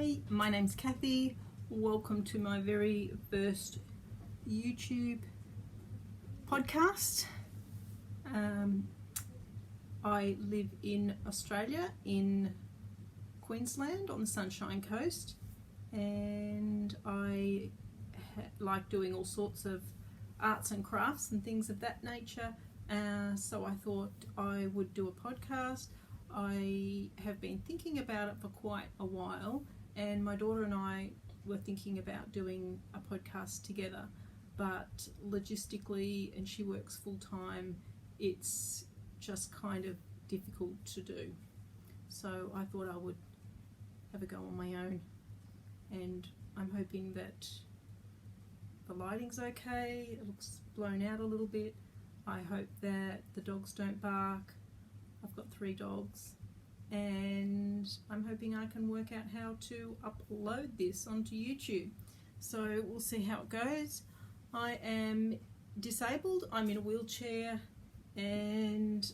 Hi, my name's Kathy. Welcome to my very first YouTube podcast. I live in Australia, in Queensland on the Sunshine Coast, and I like doing all sorts of arts and crafts and things of that nature. So I thought I would do a podcast. I have been thinking about it for quite a while, and my daughter and I were thinking about doing a podcast together, but logistically, and she works full time, it's just kind of difficult to do. So I thought I would have a go on my own, and I'm hoping that the lighting's okay. It looks blown out a little bit. I hope that the dogs don't bark. I've got 3 dogs, and I'm hoping I can work out how to upload this onto YouTube. So we'll see how it goes. I am disabled. I'm in a wheelchair, and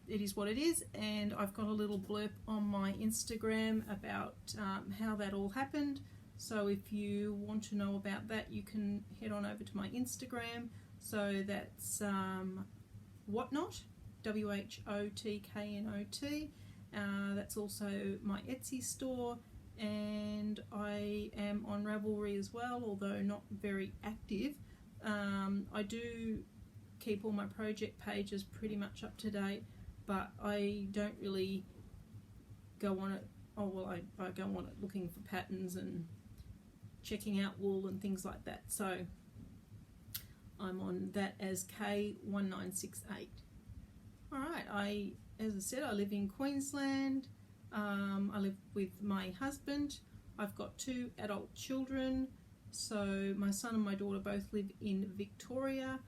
it is what it is. And I've got a little blurb on my Instagram about how that all happened. So if you want to know about that, you can head on over to my Instagram. So that's Whatnot, WHOTKNOT. That's also my Etsy store, and I am on Ravelry as well, although not very active. I do keep all my project pages pretty much up to date, but I don't really go on it. Oh well, I go on it looking for patterns and checking out wool and things like that. So I'm on that as K1968. Alright, as I said, I live in Queensland. I live with my husband. I've got 2 adult children. So my son and my daughter both live in Victoria.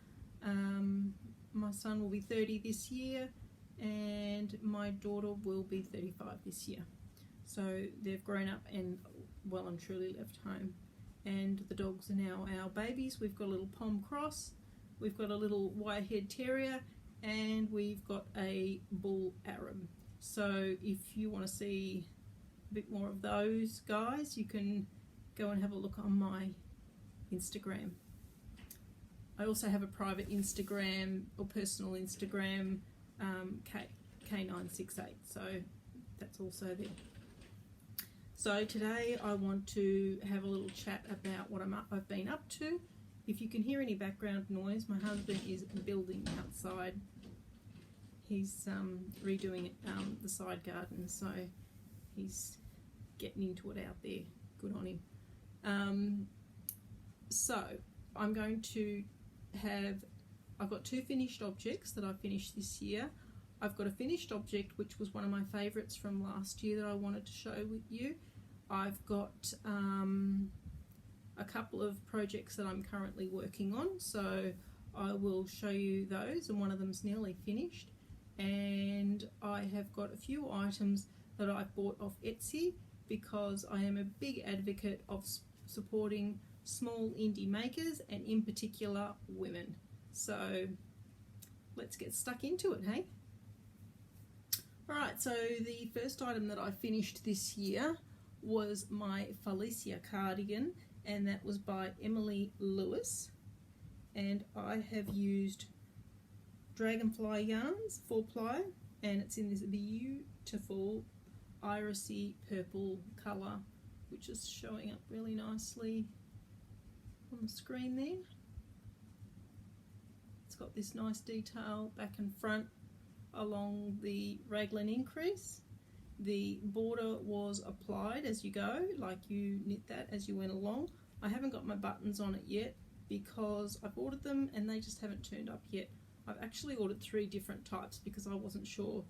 My son will be 30 this year, and my daughter will be 35 this year. So they've grown up and well and truly left home. And the dogs are now our babies. We've got a little Pom Cross, we've got a little Wire-haired Terrier, and we've got a Bull Arab. So if you want to see a bit more of those guys, you can go and have a look on my Instagram. I also have a private Instagram or personal Instagram, K968, so that's also there. So today I want to have a little chat about what I've been up to. If you can hear any background noise, my husband is building outside. He's redoing the side garden, so he's getting into it out there. Good on him. So I'm going to I've got 2 finished objects that I finished this year. I've got a finished object which was one of my favourites from last year that I wanted to show with you. I've got a couple of projects that I'm currently working on, so I will show you those, and one of them's nearly finished. And I have got a few items that I've bought off Etsy because I am a big advocate of supporting small indie makers, and in particular women. So let's get stuck into it, hey? Alright, so the first item that I finished this year was my Felicia cardigan, and that was by Emily Lewis. And I have used Dragonfly yarns, 4-ply, and it's in this beautiful irisy purple colour, which is showing up really nicely on the screen there. It's got this nice detail back and front along the raglan increase. The border was applied as you go, like you knit that as you went along. I haven't got my buttons on it yet because I've ordered them and they just haven't turned up yet. I've actually ordered 3 different types because I wasn't sure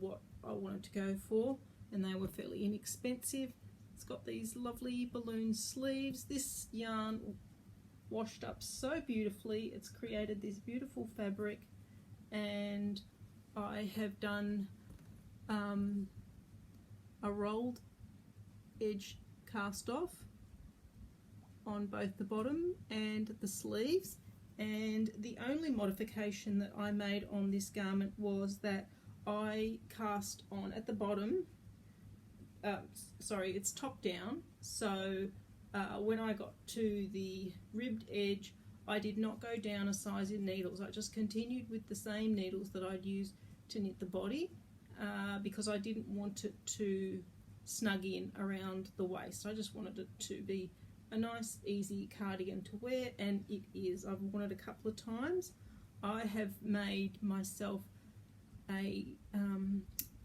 what I wanted to go for, and they were fairly inexpensive. It's got these lovely balloon sleeves. This yarn washed up so beautifully. It's created this beautiful fabric, and I have done a rolled edge cast off on both the bottom and the sleeves, and the only modification that I made on this garment was that I cast on at the bottom it's top down, so when I got to the ribbed edge, I did not go down a size in needles. I just continued with the same needles that I'd used to knit the body, because I didn't want it to snug in around the waist. I just wanted it to be a nice easy cardigan to wear, and it is. I've worn it a couple of times. I have made myself a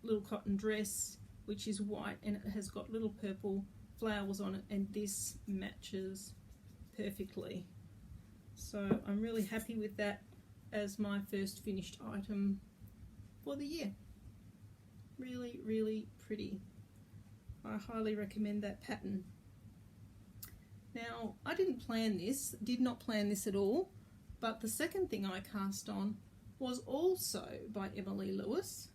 little cotton dress which is white, and it has got little purple flowers on it, and this matches perfectly. So I'm really happy with that as my first finished item for the year. Really, really pretty. I highly recommend that pattern. Now, I did not plan this at all, but the second thing I cast on was also by Emily Lewis.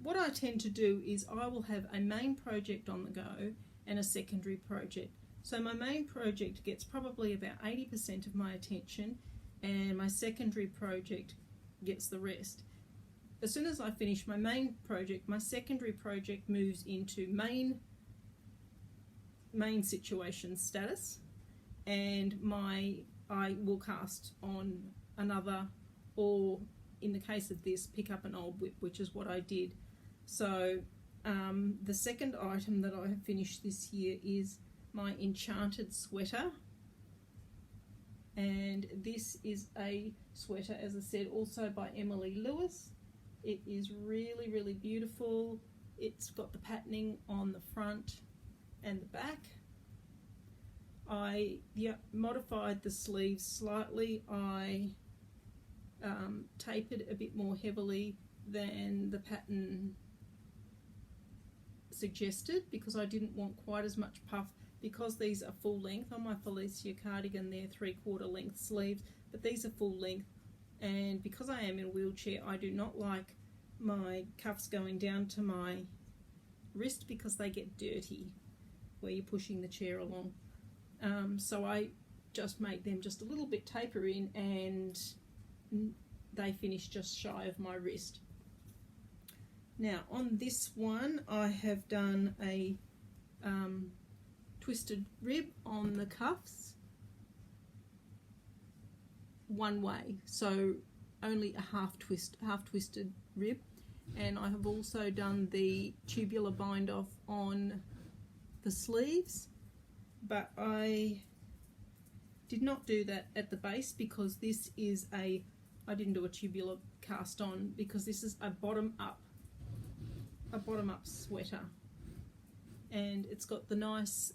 What I tend to do is I will have a main project on the go and a secondary project. So my main project gets probably about 80% of my attention, and my secondary project gets the rest. As soon as I finish my main project, my secondary project moves into main situation status, and I will cast on another, or in the case of this, pick up an old whip, which is what I did. So the second item that I have finished this year is my Enchanted sweater, and this is a sweater, as I said, also by Emily Lewis. It is really, really beautiful. It's got the patterning on the front and the back. I modified the sleeves slightly. I tapered a bit more heavily than the pattern suggested, because I didn't want quite as much puff, because these are full length. On my Felicia cardigan, they're 3/4 length sleeves, but these are full length, and because I am in a wheelchair, I do not like my cuffs going down to my wrist because they get dirty where you're pushing the chair along. So I just made them just a little bit taper in, and they finish just shy of my wrist. Now on this one, I have done a twisted rib on the cuffs one way, so only a half twisted rib, and I have also done the tubular bind off on the sleeves, but I did not do that at the base because this is I didn't do a tubular cast on because this is a bottom up sweater, and it's got the nice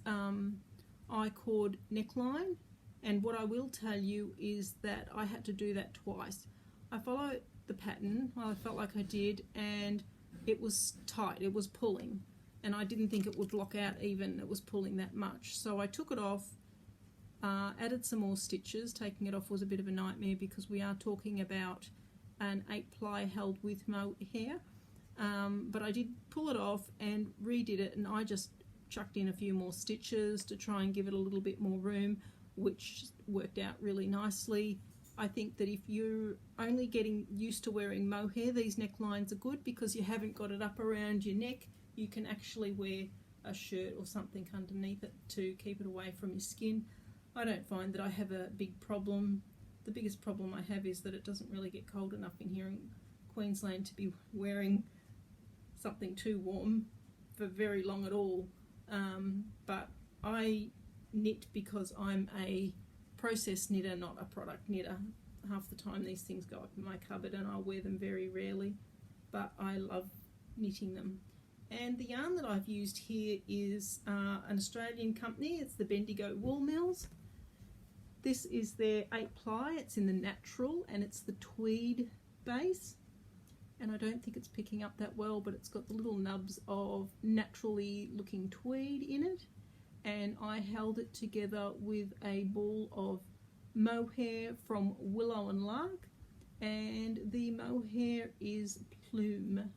I-cord neckline. And what I will tell you is that I had to do that twice. I followed the pattern, well, I felt like I did, and it was tight, it was pulling, and I didn't think it would block out even, it was pulling that much. So I took it off, added some more stitches. Taking it off was a bit of a nightmare because we are talking about an 8-ply held with mohair, but I did pull it off and redid it, and I just chucked in a few more stitches to try and give it a little bit more room, which worked out really nicely. I think that if you're only getting used to wearing mohair, these necklines are good because you haven't got it up around your neck. You can actually wear a shirt or something underneath it to keep it away from your skin. I don't find that I have a big problem. The biggest problem I have is that it doesn't really get cold enough in here in Queensland to be wearing something too warm for very long at all. But I knit because I'm a process knitter, not a product knitter. Half the time these things go up in my cupboard and I'll wear them very rarely, but I love knitting them. And the yarn that I've used here is an Australian company. It's the Bendigo Wool Mills. This is their 8-ply. It's in the natural and it's the tweed base. And I don't think it's picking up that well, but it's got the little nubs of naturally looking tweed in it. And I held it together with a ball of mohair from Willow and Lark, and the mohair is Plume,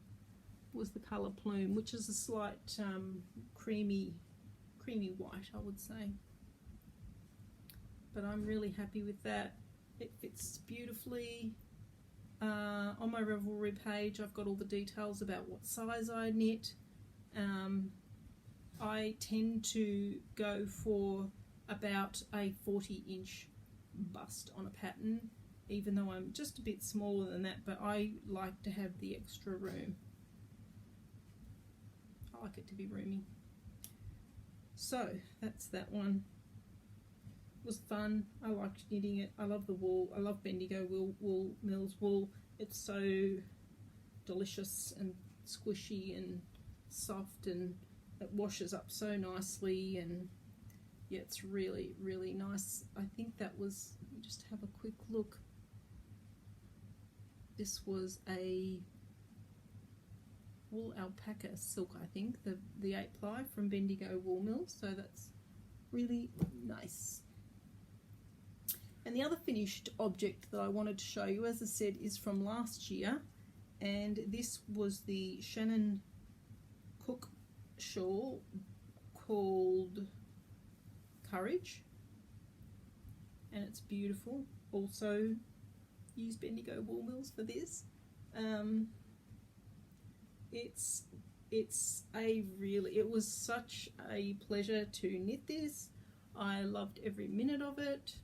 was the colour Plume, which is a slight creamy white, I would say. But I'm really happy with that. It fits beautifully. On my Ravelry page I've got all the details about what size I knit. I tend to go for about a 40-inch bust on a pattern, even though I'm just a bit smaller than that, but I like to have the extra room. I like it to be roomy. So that's that one. It was fun. I liked knitting it. I love the wool. I love Bendigo wool Mills wool. It's so delicious and squishy and soft, and it washes up so nicely, and yeah, it's really, really nice. I think that was, let me just have a quick look. This was a wool alpaca silk, I think, the 8-ply from Bendigo Wool Mills, so that's really nice. And the other finished object that I wanted to show you, as I said, is from last year, and this was the Shannon Cook shawl called Courage, and it's beautiful. Also use Bendigo Wool Mills for this. It was such a pleasure to knit this. I loved every minute of it.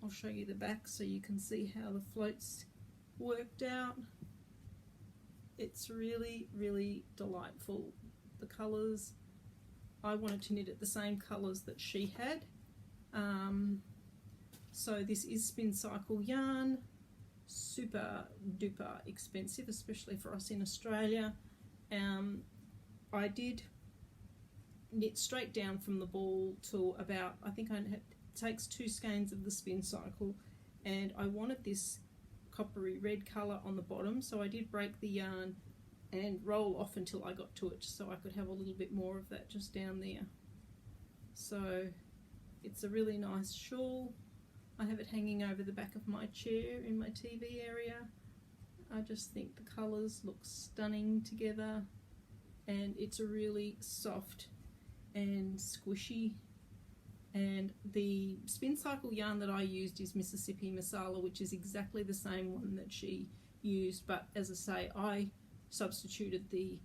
I'll show you the back so you can see how the floats worked out. It's really, really delightful. The colours, I wanted to knit it the same colours that she had. So this is spin cycle yarn, super duper expensive, especially for us in Australia. I did knit straight down from the ball to about, I think it takes 2 skeins of the spin cycle, and I wanted this coppery red colour on the bottom, so I did break the yarn and roll off until I got to it, so I could have a little bit more of that just down there. So it's a really nice shawl. I have it hanging over the back of my chair in my TV area. I just think the colours look stunning together, and it's a really soft and squishy. And the spin cycle yarn that I used is Mississippi Masala, which is exactly the same one that she used, but as I say, I substituted the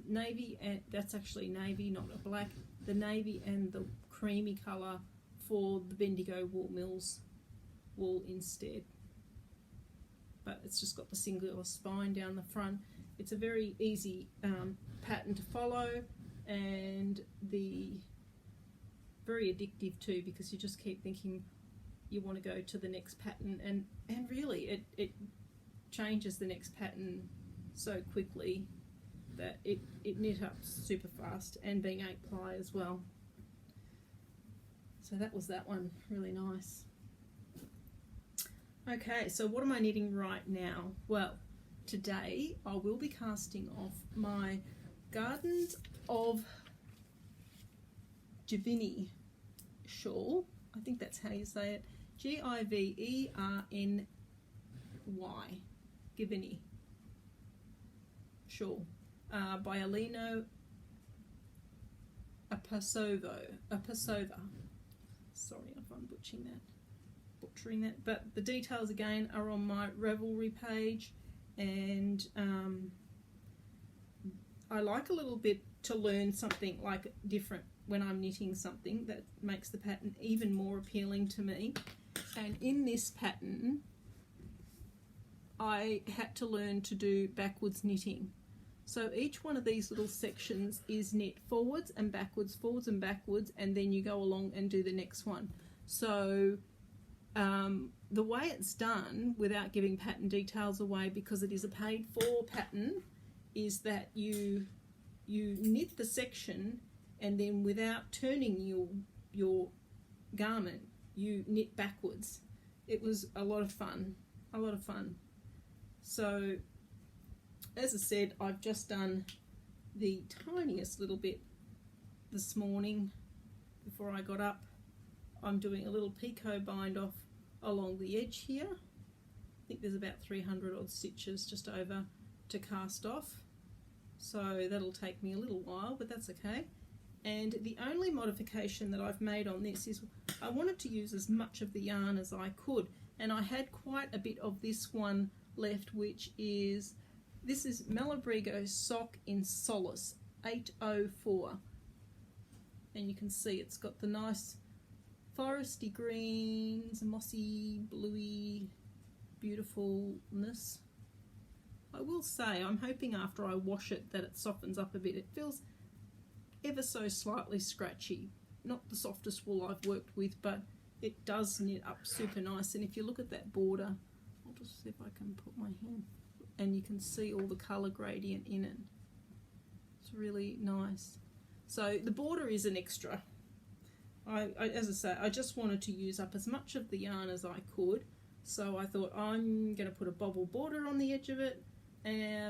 navy, and that's actually navy, not a black, the navy and the creamy colour for the Bendigo Wool Mills wool instead. But it's just got the singular spine down the front. It's a very easy pattern to follow, and very addictive too, because you just keep thinking you want to go to the next pattern, and really it changes the next pattern so quickly that it knit up super fast, and being 8-ply as well. So that was that one, really nice. Okay, so what am I knitting right now? Well, today I will be casting off my Gardens of Divini shawl. I think that's how you say it. Giverny, Divini shawl, by Alino Apasova. Sorry if I'm butchering that, but the details again are on my Ravelry page, and I like a little bit to learn something like different when I'm knitting something that makes the pattern even more appealing to me. And in this pattern I had to learn to do backwards knitting. So each one of these little sections is knit forwards and backwards, and then you go along and do the next one. So the way it's done, without giving pattern details away because it is a paid for pattern, is that you knit the section, and then without turning your garment, you knit backwards. It was a lot of fun, So as I said, I've just done the tiniest little bit this morning before I got up. I'm doing a little picot bind off along the edge here. I think there's about 300 odd stitches just over to cast off, so that'll take me a little while, but that's okay. And the only modification that I've made on this is I wanted to use as much of the yarn as I could, and I had quite a bit of this one left, which is, this is Malabrigo Sock in Solace 804, and you can see it's got the nice foresty greens, mossy, bluey beautifulness. I will say I'm hoping after I wash it that it softens up a bit. It feels ever so slightly scratchy, not the softest wool I've worked with, but it does knit up super nice. And if you look at that border, I'll just see if I can put my hand, and you can see all the colour gradient in it. It's really nice. So the border is an extra. As I say, I just wanted to use up as much of the yarn as I could, so I thought I'm going to put a bobble border on the edge of it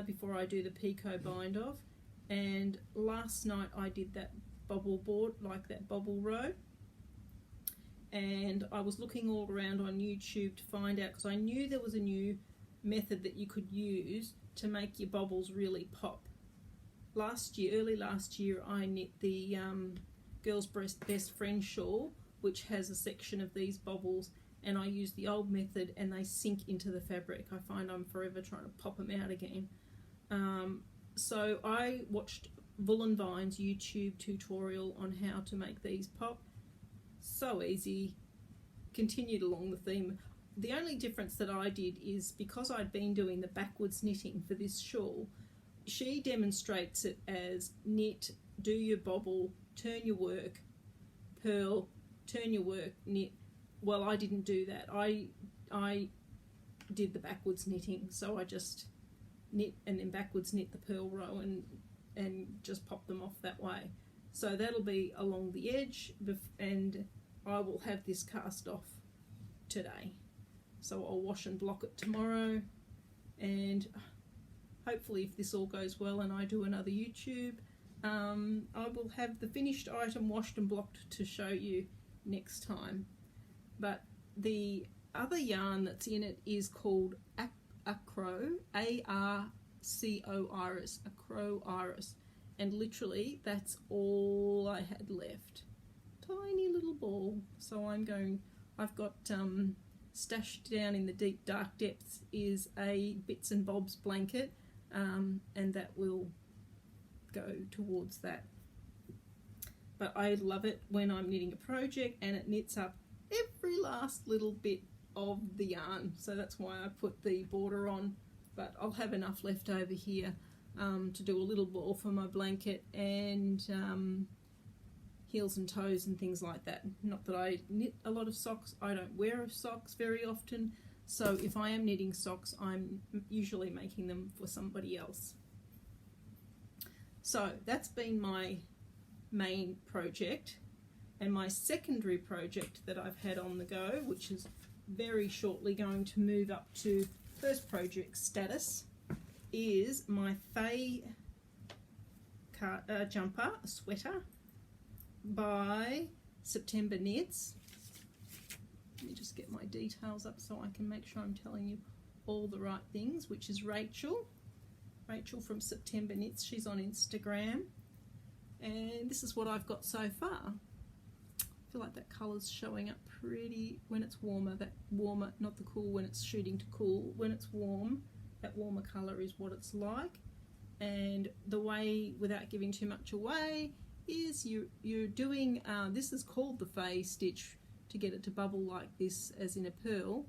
before I do the picot bind off. And last night I did that bobble board, like that bobble row, and I was looking all around on YouTube to find out, because I knew there was a new method that you could use to make your bobbles really pop. Early last year, I knit the Girl's Best Friend shawl, which has a section of these bobbles, and I used the old method and they sink into the fabric. I find I'm forever trying to pop them out again. So I watched Woolen Vine's YouTube tutorial on how to make these pop. So easy. Continued along the theme. The only difference that I did is, because I'd been doing the backwards knitting for this shawl, she demonstrates it as knit, do your bobble, turn your work, purl, turn your work, knit. Well, I didn't do that. I did the backwards knitting, so I just knit and then backwards knit the purl row and just pop them off that way. So that'll be along the edge, and I will have this cast off today. So I'll wash and block it tomorrow, and hopefully if this all goes well and I do another YouTube, I will have the finished item washed and blocked to show you next time. But the other yarn that's in it is called Acro, A-R-C-O-Iris, Acro Iris, and literally that's all I had left. Tiny little ball. So I've got stashed down in the deep dark depths is a bits and bobs blanket, and that will go towards that. But I love it when I'm knitting a project and it knits up every last little bit of the yarn, so that's why I put the border on. But I'll have enough left over here to do a little ball for my blanket, and heels and toes and things like that. Not that I knit a lot of socks, I don't wear socks very often, so if I am knitting socks, I'm usually making them for somebody else. So that's been my main project, and my secondary project that I've had on the go, which is very shortly going to move up to first project status, is my Faye jumper, a sweater, by September Knits. Let me just get my details up so I can make sure I'm telling you all the right things, which is Rachel from September Knits. She's on Instagram, and this is what I've got so far. I feel like that colour's showing up pretty when it's warmer. That warmer, not the cool when it's shooting to cool. When it's warm, that warmer colour is what it's like. And the way, without giving too much away, is you're doing, this is called the Faye stitch, to get it to bubble like this as in a purl.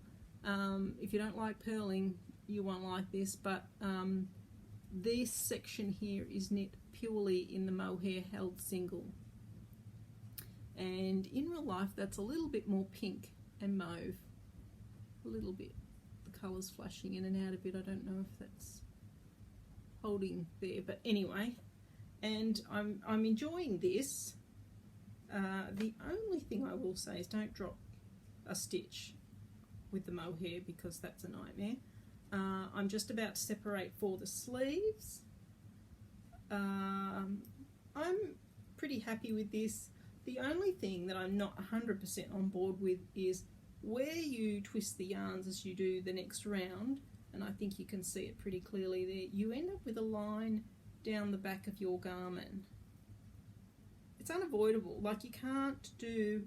If you don't like purling, you won't like this, but this section here is knit purely in the mohair held single. And in real life that's a little bit more pink and mauve, a little bit. The colour's flashing in and out a bit, I don't know if that's holding there, but anyway, and I'm enjoying this. The only thing I will say is don't drop a stitch with the mohair, because that's a nightmare. I'm just about to separate for the sleeves. I'm pretty happy with this. The only thing that I'm not 100% on board with is where you twist the yarns as you do the next round, and I think you can see it pretty clearly there, you end up with a line down the back of your garment. It's unavoidable. Like, you can't do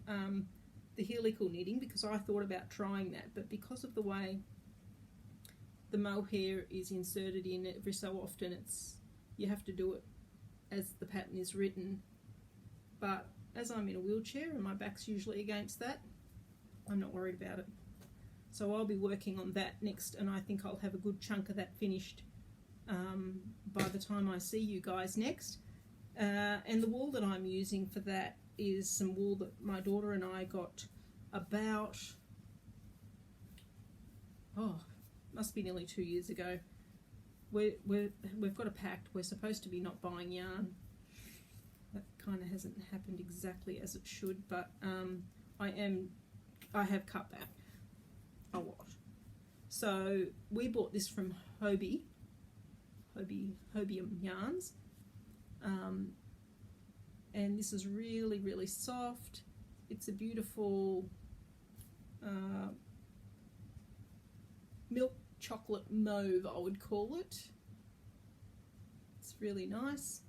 the helical knitting, because I thought about trying that, but because of the way the mohair is inserted in every so often. You have to do it as the pattern is written, but as I'm in a wheelchair and my back's usually against that, I'm not worried about it. So I'll be working on that next, and I think I'll have a good chunk of that finished by the time I see you guys next. And the wool that I'm using for that is some wool that my daughter and I got about, must be nearly 2 years ago. We've got a pact. We're supposed to be not buying yarn. That kind of hasn't happened exactly as it should, but I have cut back a lot. So we bought this from Hobium Yarns, and this is really, really soft. It's a beautiful milk chocolate mauve, I would call it. It's really nice.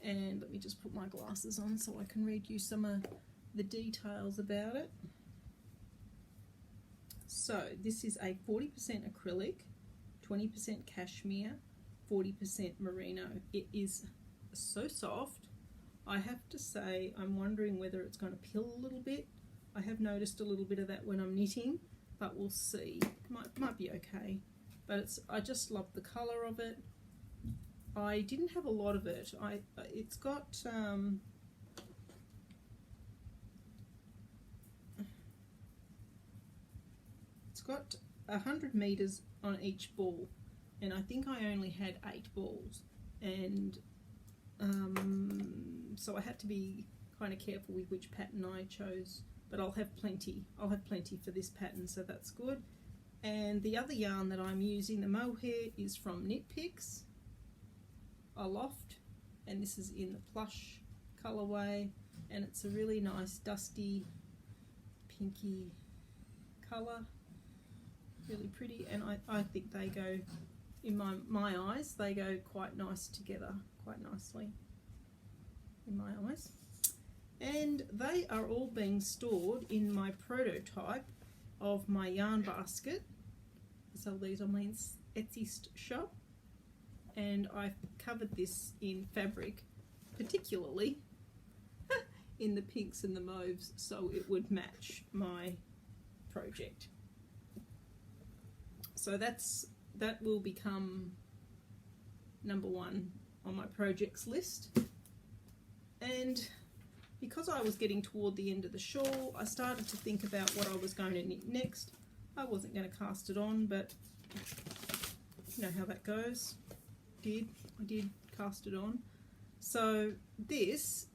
And let me just put my glasses on so I can read you some of the details about it. So this is a 40% acrylic, 20% cashmere, 40% merino. It is so soft. I have to say, I'm wondering whether it's going to pill a little bit. I have noticed a little bit of that when I'm knitting, but we'll see. Might be okay. But I just love the colour of it. I didn't have a lot of it. It's got 100 meters on each ball, and I think I only had 8 balls, and so I had to be kind of careful with which pattern I chose. But I'll have plenty. I'll have plenty for this pattern, so that's good. And the other yarn that I'm using, the mohair, is from Knit Picks, Aloft, and this is in the plush colourway, and it's a really nice dusty pinky colour, really pretty, and I think they go, in my eyes, they go quite nice together, quite nicely in my eyes. And they are all being stored in my prototype of my yarn basket. I sell these on my Etsy shop, and I've covered this in fabric, particularly in the pinks and the mauves, so it would match my project. So that will become number 1 on my projects list. And because I was getting toward the end of the shawl, I started to think about what I was going to knit next. I wasn't going to cast it on, but you know how that goes. I did cast it on. So this,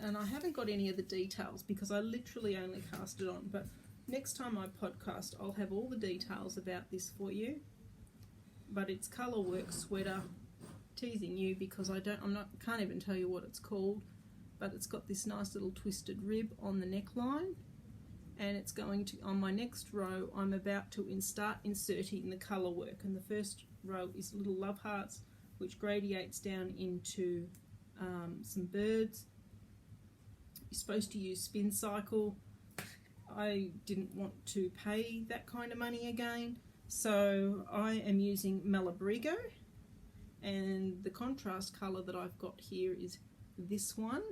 and I haven't got any of the details because I literally only cast it on, but next time I podcast, I'll have all the details about this for you. But it's Colourwork Sweater, teasing you because can't even tell you what it's called. But it's got this nice little twisted rib on the neckline, and it's going to, on my next row, I'm about to start inserting the colour work, and the first row is little love hearts, which gradiates down into some birds. You're supposed to use Spin Cycle. I didn't want to pay that kind of money again, so I am using Malabrigo, and the contrast colour that I've got here is this one,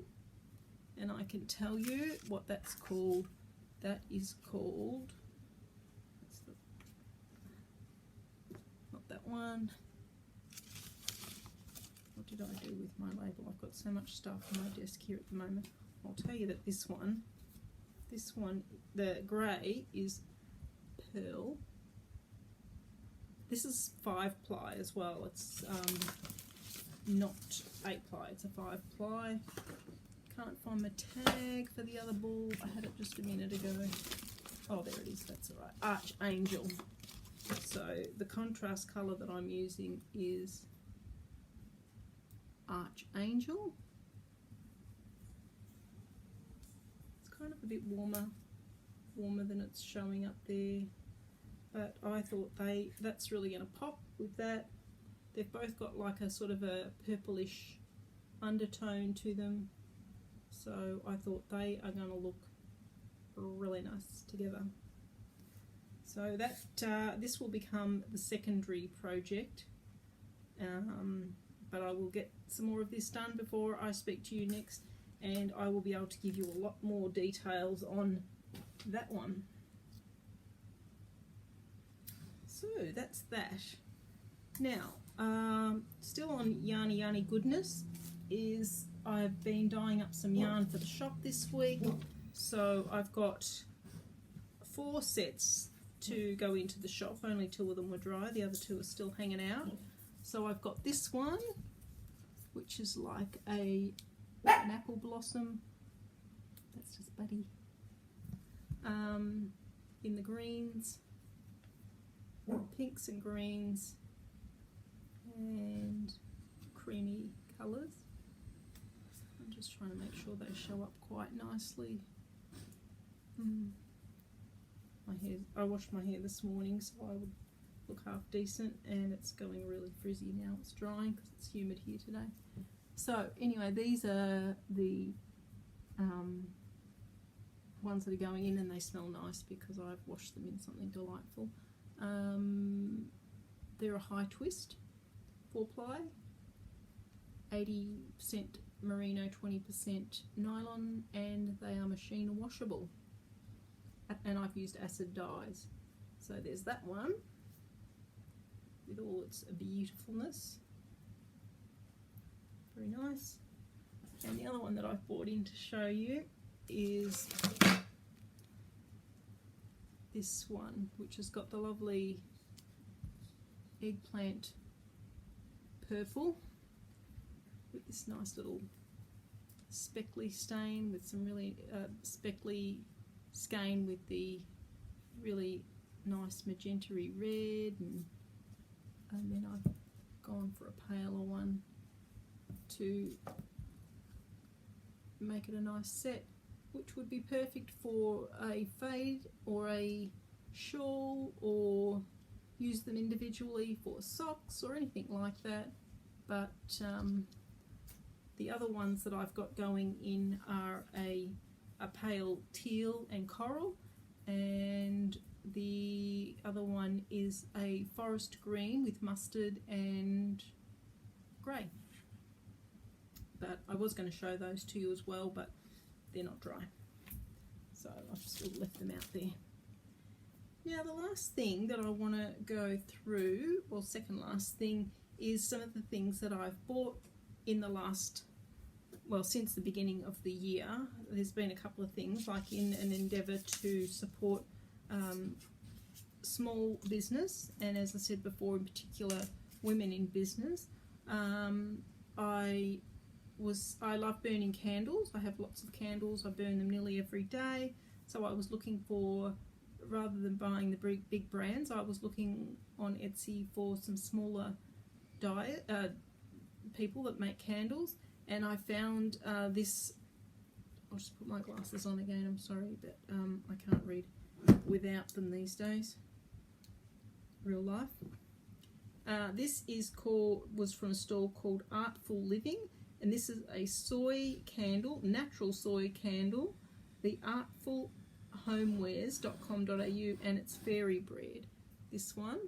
and I can tell you what that's called. That is called, not that one. What did I do with my label? I've got so much stuff on my desk here at the moment. I'll tell you that this one, the grey is Pearl. This is 5-ply as well. It's not 8-ply, it's a 5-ply. Can't find my tag for the other ball. I had it just a minute ago. Oh, there it is, that's all right. Archangel. So the contrast colour that I'm using is Archangel. It's kind of a bit warmer than it's showing up there. But I thought that's really going to pop with that. They've both got like a sort of a purplish undertone to them. So I thought they are going to look really nice together. So that this will become the secondary project, but I will get some more of this done before I speak to you next, and I will be able to give you a lot more details on that one. So that's that. Now, still on yarny goodness, is I've been dyeing up some yarn for the shop this week. So I've got 4 sets to go into the shop. Only 2 of them were dry, the other 2 are still hanging out. So I've got this one, which is like an apple blossom. That's just Buddy. In the greens, pinks and greens, and creamy colours. I'm just trying to make sure they show up quite nicely. My hair, I washed my hair this morning, so I would look half decent, and it's going really frizzy now. It's drying because it's humid here today. So anyway, these are the ones that are going in, and they smell nice because I've washed them in something delightful. They're a high twist, 4-ply, 80% merino, 20% nylon, and they are machine washable. And I've used acid dyes. So there's that one with all its beautifulness. Very nice. And the other one that I've brought in to show you is this one, which has got the lovely eggplant purple with this nice little speckly stain, with some really speckly skein with the really nice magenta-y red, and then I've gone for a paler one to make it a nice set, which would be perfect for a fade or a shawl, or use them individually for socks or anything like that. But the other ones that I've got going in are a pale teal and coral, and the other one is a forest green with mustard and grey. But I was going to show those to you as well, but they're not dry, so I've just left them out there. Now the last thing that I want to go through, or second last thing, is some of the things that I've bought in the last, well, since the beginning of the year. There's been a couple of things, like in an endeavour to support small business, and as I said before, in particular women in business. I love burning candles. I have lots of candles. I burn them nearly every day. So I was looking for, rather than buying the big brands, I was looking on Etsy for some smaller people that make candles, and I found this. I'll just put my glasses on again, I'm sorry, but I can't read without them these days. Real life. This was from a store called Artful Living, and this is a soy candle, natural soy candle, the artfulhomewares.com.au, and it's fairy bread, this one.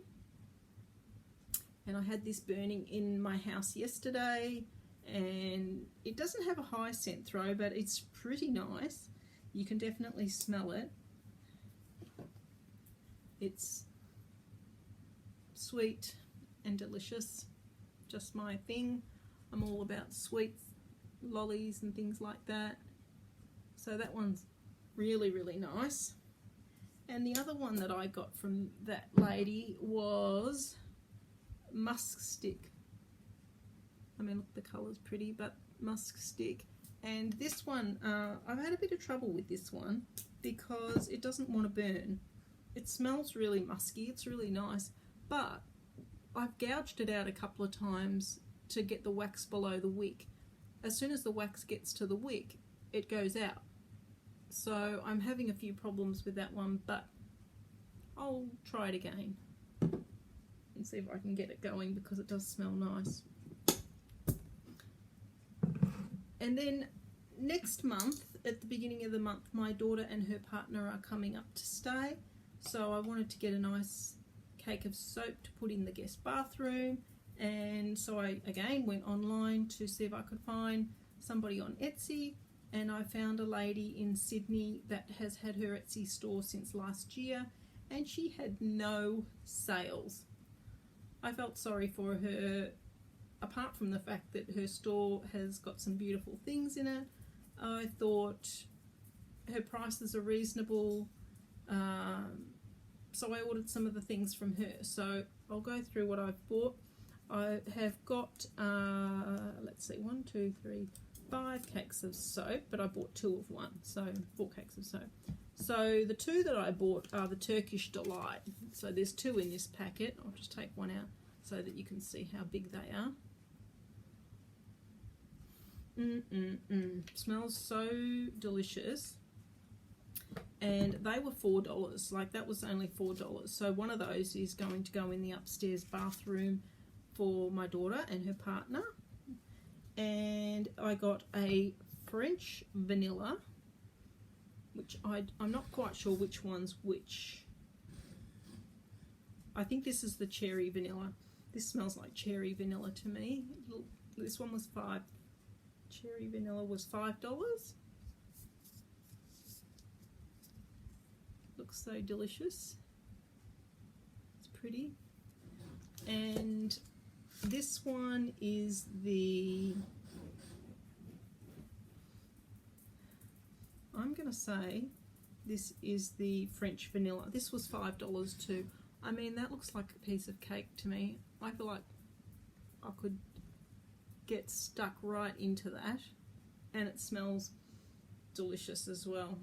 And I had this burning in my house yesterday, and it doesn't have a high scent throw, but it's pretty nice. You can definitely smell it. It's sweet and delicious, just my thing. I'm all about sweets, lollies and things like that. So that one's really, really nice. And the other one that I got from that lady was musk stick. I mean, look, the colour's pretty, but musk stick. And this one, I've had a bit of trouble with this one because it doesn't want to burn. It smells really musky, it's really nice, but I've gouged it out a couple of times to get the wax below the wick. As soon as the wax gets to the wick, it goes out. So I'm having a few problems with that one, but I'll try it again and see if I can get it going, because it does smell nice. And then next month, at the beginning of the month, my daughter and her partner are coming up to stay. So I wanted to get a nice cake of soap to put in the guest bathroom, and so I again went online to see if I could find somebody on Etsy, and I found a lady in Sydney that has had her Etsy store since last year, and she had no sales. I felt sorry for her, apart from the fact that her store has got some beautiful things in it. I thought her prices are reasonable, so I ordered some of the things from her. So I'll go through what I've bought. I have got, let's see, 1, 2, 3, 5 cakes of soap, but I bought 2 of one, so 4 cakes of soap. So the 2 that I bought are the Turkish Delight. So there's 2 in this packet. I'll just take one out so that you can see how big they are. Smells so delicious. And they were $4, like that was only $4. So one of those is going to go in the upstairs bathroom for my daughter and her partner. And I got a French vanilla, which I'm not quite sure which one's which. I think this is the cherry vanilla. This smells like cherry vanilla to me. This one was $5. Cherry vanilla was $5. Looks so delicious. It's pretty. And this one is the, I'm going to say this is the French vanilla. This was $5 too. I mean, that looks like a piece of cake to me. I feel like I could get stuck right into that, and it smells delicious as well.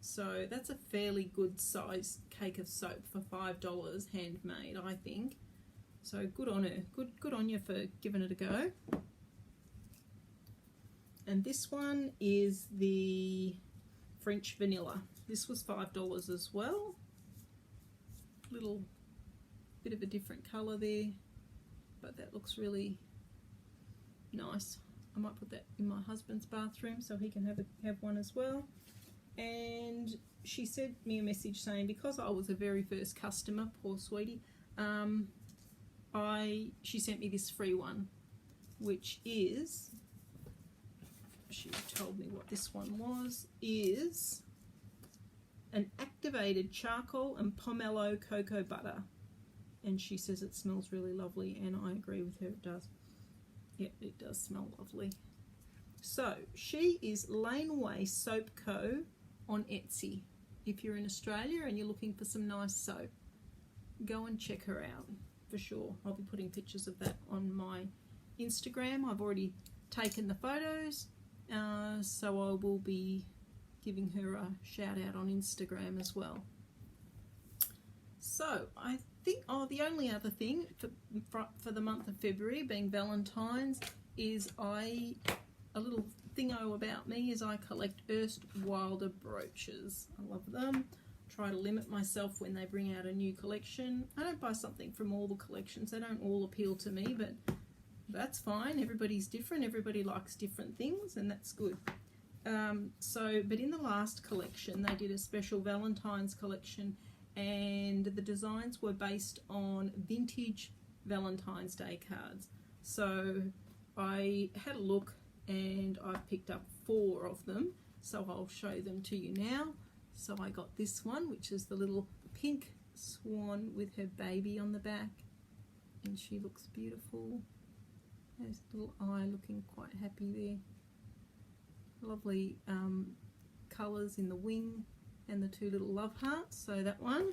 So that's a fairly good size cake of soap for $5, handmade, I think. So good on her. Good on you for giving it a go. And this one is the French vanilla. This was $5 as well. Little bit of a different colour there, but that looks really nice. I might put that in my husband's bathroom so he can have one as well. And she sent me a message saying, because I was a very first customer, poor sweetie, she sent me this free one, which is, she told me what this one was, is an activated charcoal and pomelo cocoa butter. And she says it smells really lovely, and I agree with her, it does. Yeah, it does smell lovely. So she is Laneway Soap Co. on Etsy. If you're in Australia and you're looking for some nice soap, go and check her out for sure. I'll be putting pictures of that on my Instagram. I've already taken the photos, so I will be giving her a shout out on Instagram as well. So I think, the only other thing for the month of February, being Valentine's, is a little thingo about me is I collect Wilder brooches. I love them. Try to limit myself when they bring out a new collection. I don't buy something from all the collections. They don't all appeal to me, but that's fine. Everybody's different. Everybody likes different things, and that's good. But in the last collection, they did a special Valentine's collection, and the designs were based on vintage Valentine's Day cards. So I had a look, and I've picked up 4 of them, so I'll show them to you now. So I got this one, which is the little pink swan with her baby on the back, and she looks beautiful. There's a little eye looking quite happy there. Lovely colours in the wing and the 2 little love hearts, so that one.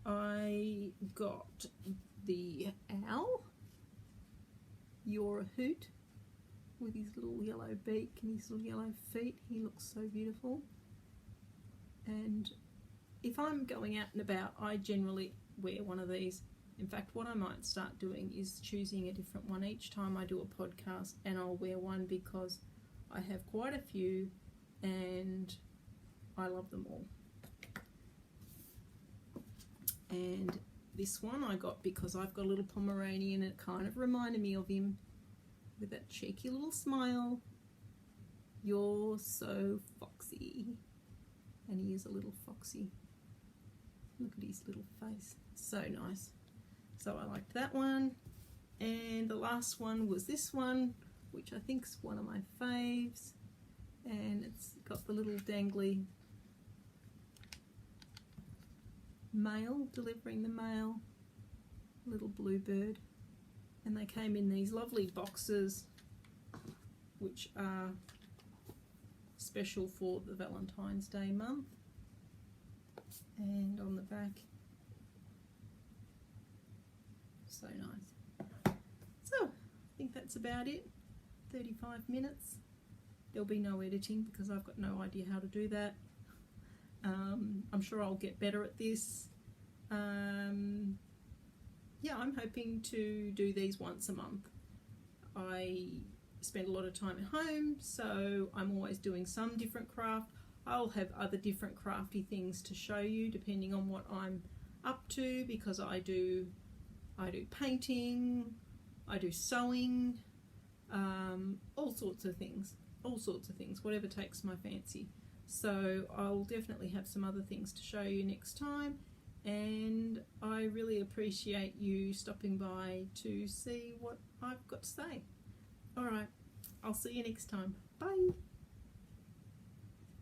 I got the owl, You're a Hoot, with his little yellow beak and his little yellow feet. He looks so beautiful. And if I'm going out and about, I generally wear one of these. In fact, what I might start doing is choosing a different one each time I do a podcast, and I'll wear one because I have quite a few and I love them all. And this one I got because I've got a little Pomeranian, and it kind of reminded me of him with that cheeky little smile. You're so foxy. And he is a little foxy. Look at his little face, so nice. So I liked that one. And the last one was this one, which I think is one of my faves, and it's got the little dangly mail, delivering the mail, little bluebird. And they came in these lovely boxes which are special for the Valentine's Day month. And on the back, so nice. So I think that's about it. 35 minutes. There'll be no editing because I've got no idea how to do that. I'm sure I'll get better at this. Yeah, I'm hoping to do these once a month. I spend a lot of time at home, so I'm always doing some different craft. I'll have other different crafty things to show you depending on what I'm up to, because I do painting, I do sewing, all sorts of things, whatever takes my fancy. So I'll definitely have some other things to show you next time, and I really appreciate you stopping by to see what I've got to say. Alright, I'll see you next time. Bye!